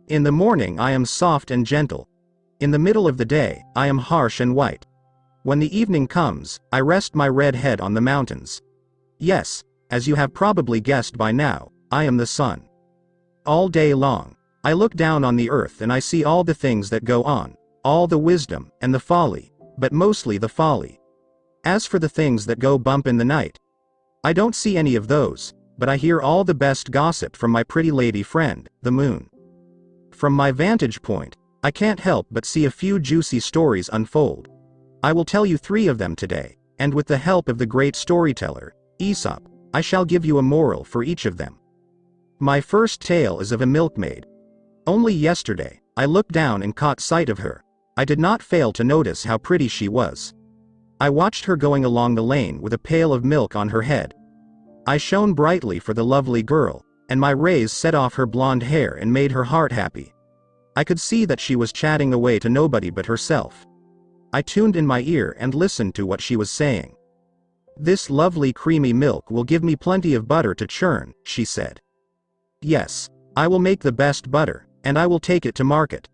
In the morning I am soft and gentle. In the middle of the day, I am harsh and white. When the evening comes, I rest my red head on the mountains. Yes, as you have probably guessed by now, I am the sun. All day long, I look down on the earth and I see all the things that go on, all the wisdom, and the folly, but mostly the folly. As for the things that go bump in the night, I don't see any of those, but I hear all the best gossip from my pretty lady friend, the moon. From my vantage point, I can't help but see a few juicy stories unfold. I will tell you 3 of them today, and with the help of the great storyteller, Aesop, I shall give you a moral for each of them. My first tale is of a milkmaid. Only yesterday, I looked down and caught sight of her. I did not fail to notice how pretty she was. I watched her going along the lane with a pail of milk on her head. I shone brightly for the lovely girl, and my rays set off her blonde hair and made her heart happy. I could see that she was chatting away to nobody but herself. I tuned in my ear and listened to what she was saying. "This lovely creamy milk will give me plenty of butter to churn," she said. "Yes, I will make the best butter, and I will take it to market.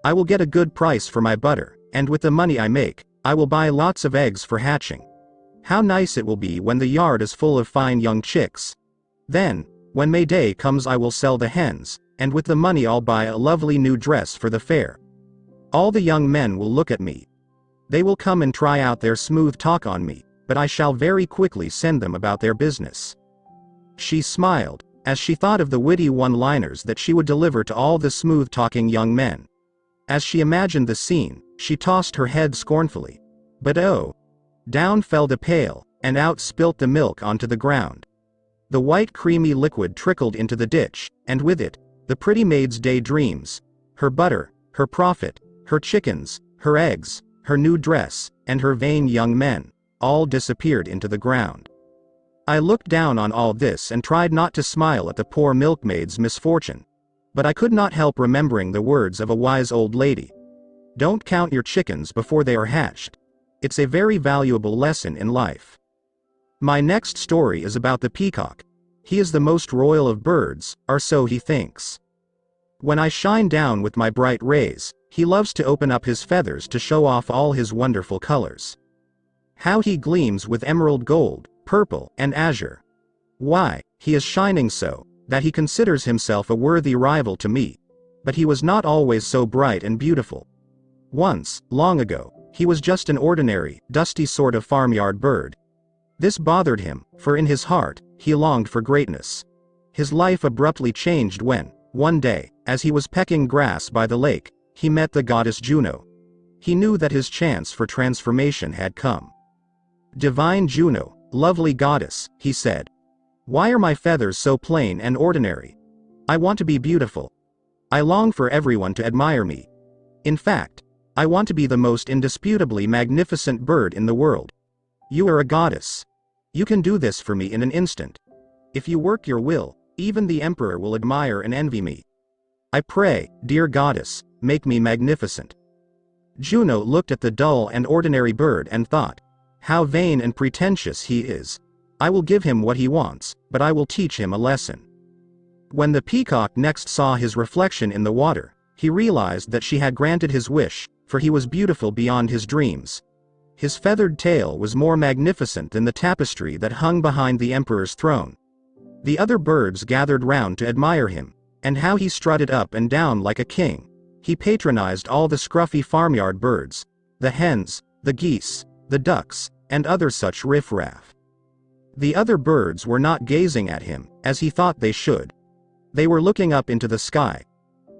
I will get a good price for my butter, and with the money I make, I will buy lots of eggs for hatching. How nice it will be when the yard is full of fine young chicks. Then, when May Day comes I will sell the hens, and with the money I'll buy a lovely new dress for the fair. All the young men will look at me. They will come and try out their smooth talk on me, but I shall very quickly send them about their business." She smiled, as she thought of the witty one-liners that she would deliver to all the smooth-talking young men. As she imagined the scene, she tossed her head scornfully. But oh! Down fell the pail, and out spilt the milk onto the ground. The white creamy liquid trickled into the ditch, and with it, the pretty maid's daydreams, her butter, her profit, her chickens, her eggs, her new dress, and her vain young men, all disappeared into the ground. I looked down on all this and tried not to smile at the poor milkmaid's misfortune. But I could not help remembering the words of a wise old lady. Don't count your chickens before they are hatched. It's a very valuable lesson in life. My next story is about the peacock. He is the most royal of birds, or so he thinks. When I shine down with my bright rays, he loves to open up his feathers to show off all his wonderful colors. How he gleams with emerald gold, purple, and azure. Why, he is shining so, that he considers himself a worthy rival to me. But he was not always so bright and beautiful. Once, long ago, he was just an ordinary, dusty sort of farmyard bird. This bothered him, for in his heart, he longed for greatness. His life abruptly changed when, one day, as he was pecking grass by the lake, he met the goddess Juno. He knew that his chance for transformation had come. "Divine Juno, lovely goddess," he said. "Why are my feathers so plain and ordinary? I want to be beautiful. I long for everyone to admire me. In fact, I want to be the most indisputably magnificent bird in the world. You are a goddess. You can do this for me in an instant. If you work your will, even the emperor will admire and envy me. I pray, dear goddess, make me magnificent." Juno looked at the dull and ordinary bird and thought, "How vain and pretentious he is. I will give him what he wants, but I will teach him a lesson." When the peacock next saw his reflection in the water, he realized that she had granted his wish, for he was beautiful beyond his dreams. His feathered tail was more magnificent than the tapestry that hung behind the emperor's throne. The other birds gathered round to admire him, and how he strutted up and down like a king. He patronized all the scruffy farmyard birds, the hens, the geese, the ducks, and other such riff-raff. The other birds were not gazing at him, as he thought they should. They were looking up into the sky.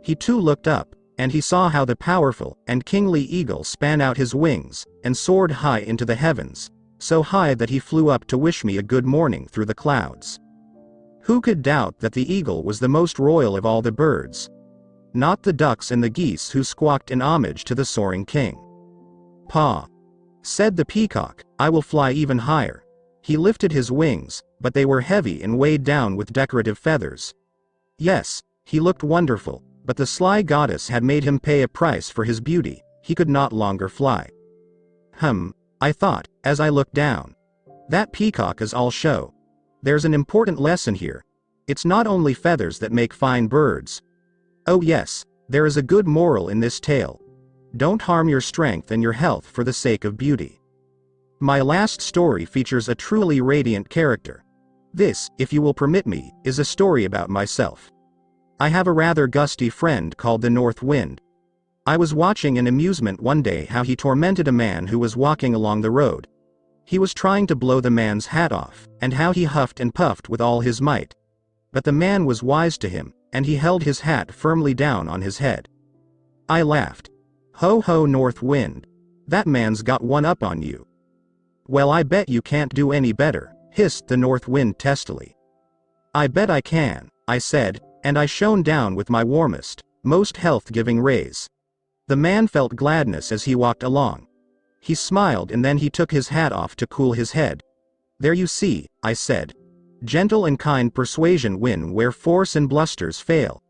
He too looked up, and he saw how the powerful and kingly eagle span out his wings, and soared high into the heavens, so high that he flew up to wish me a good morning through the clouds. Who could doubt that the eagle was the most royal of all the birds? Not the ducks and the geese who squawked in homage to the soaring king. "Pa," said the peacock, "I will fly even higher." He lifted his wings, but they were heavy and weighed down with decorative feathers. Yes, he looked wonderful, but the sly goddess had made him pay a price for his beauty. He could not longer fly. I thought, as I looked down. That peacock is all show. There's an important lesson here. It's not only feathers that make fine birds. Oh yes, There is a good moral in this tale. Don't harm your strength and your health for the sake of beauty. My last story features a truly radiant character. This, if you will permit me, is a story about myself. I have a rather gusty friend called the North Wind. I was watching in amusement one day how he tormented a man who was walking along the road. He was trying to blow the man's hat off, and how he huffed and puffed with all his might. But the man was wise to him, and he held his hat firmly down on his head. I laughed. Ho ho, North Wind. That man's got one up on you. Well, I bet you can't do any better, hissed the North Wind testily. I bet I can, I said, and I shone down with my warmest, most health-giving rays. The man felt gladness as he walked along. He smiled and then he took his hat off to cool his head. There you see, I said. Gentle and kind persuasion win where force and blusters fail.